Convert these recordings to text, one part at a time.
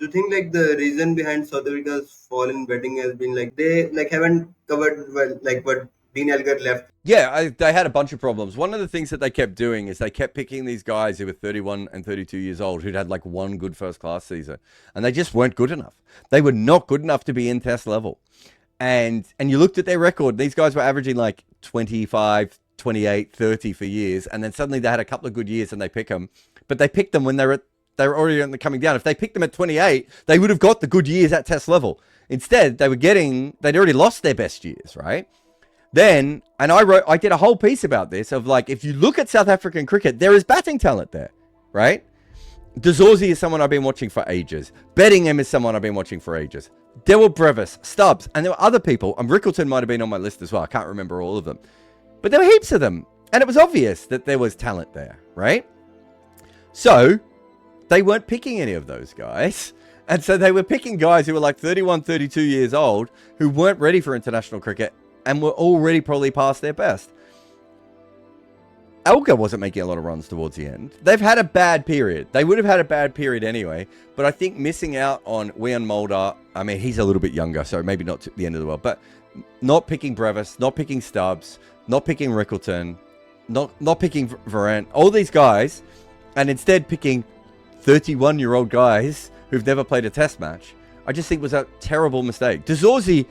Do you think like the reason behind South Africa's fall in betting has been like they like haven't covered well like what Dean Elgar left? Yeah, they had a bunch of problems. One of the things that they kept doing is they kept picking these guys who were 31 and 32 years old who'd had like one good first class season, and they just weren't good enough. They were not good enough to be in test level. And you looked at their record, these guys were averaging like 25, 28, 30 for years, and then suddenly they had a couple of good years and they pick them. But they picked them when they were already coming down. If they picked them at 28, they would have got the good years at test level. Instead, they'd already lost their best years, right? Then, and I did a whole piece about this of like, if you look at South African cricket, there is batting talent there, right? De Zorzi is someone I've been watching for ages. Bettingham is someone I've been watching for ages. There were Brevis, Stubbs, and there were other people. Rickleton might have been on my list as well. I can't remember all of them. But there were heaps of them. And it was obvious that there was talent there, right? So, they weren't picking any of those guys. And so they were picking guys who were like 31, 32 years old, who weren't ready for international cricket, and were already probably past their best. Elgar wasn't making a lot of runs towards the end. They've had a bad period. They would have had a bad period anyway. But I think missing out on Wian Mulder, I mean, he's a little bit younger, so maybe not the end of the world. But not picking Brevis, not picking Stubbs, not picking Rickleton, not picking Varane, all these guys, and instead picking 31-year-old guys who've never played a test match, I just think was a terrible mistake. De Zorzi,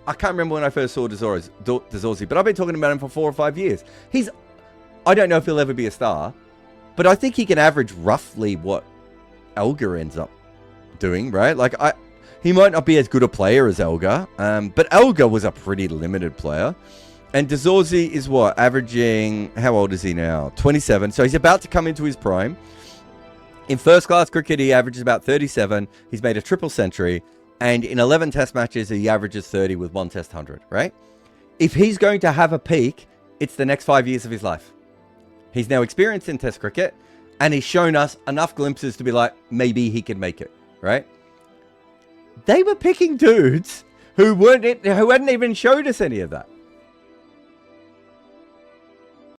I can't remember when I first saw De Zorzi, but I've been talking about him for 4 or 5 years. I don't know if he'll ever be a star, but I think he can average roughly what Elgar ends up doing, right? Like, he might not be as good a player as Elgar, but Elgar was a pretty limited player. And De Zorzi is what? Averaging, how old is he now? 27. So he's about to come into his prime. In first-class cricket, he averages about 37. He's made a triple century. And in 11 test matches, he averages 30 with 1 test 100, right? If he's going to have a peak, it's the next 5 years of his life. He's now experienced in test cricket, and he's shown us enough glimpses to be like, maybe he can make it, right? They were picking dudes who hadn't even showed us any of that.